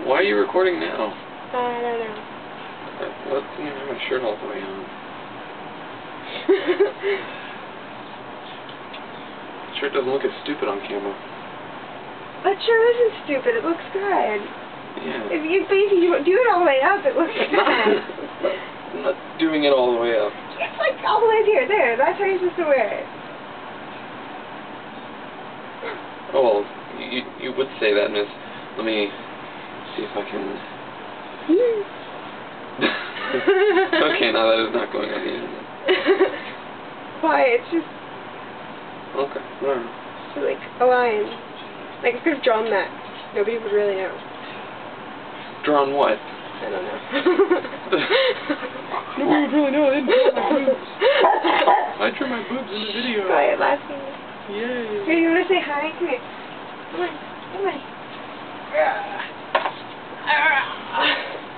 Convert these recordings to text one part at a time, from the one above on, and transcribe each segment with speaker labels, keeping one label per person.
Speaker 1: Why are you recording now?
Speaker 2: I don't know.
Speaker 1: Well, I didn't even have my shirt all the way on. Shirt doesn't look as stupid on camera.
Speaker 2: That sure isn't stupid. It looks good.
Speaker 1: Yeah.
Speaker 2: If you do it all the way up, it looks good.
Speaker 1: I'm not doing it all the way up.
Speaker 2: It's like all the way here. There. That's how you're supposed to wear it.
Speaker 1: Oh, well, you would say that, miss. Let me see if I can... Okay, now that is not going on the internet.
Speaker 2: Why? It's just...
Speaker 1: Okay, alright.
Speaker 2: It's like a line. Like, I could have drawn that. Nobody would really know.
Speaker 1: Drawn what?
Speaker 2: I don't know.
Speaker 1: Nobody would really know. I didn't draw my boobs. I drew my boobs in the video.
Speaker 2: Quiet, laughing.
Speaker 1: Yay.
Speaker 2: Here, you want to say hi? Come here. Come on. Come on.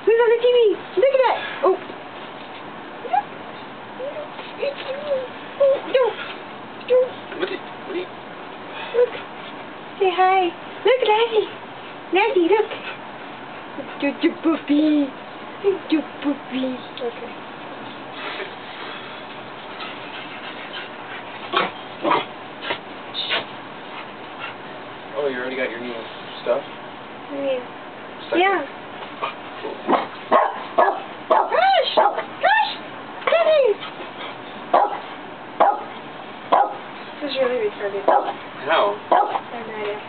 Speaker 2: Who's on the TV? Look at that. Oh. No.
Speaker 1: What are you...
Speaker 2: Look. Say hi. Look, Lassie. Lassie, look. Do poopy. Do poopy. Okay.
Speaker 1: Oh, you already got your new stuff?
Speaker 2: Yeah.
Speaker 1: Second.
Speaker 2: Yeah.
Speaker 1: Cool.
Speaker 2: Gosh! Gosh! Daddy! This is really retarded.
Speaker 1: How?
Speaker 2: I have no idea.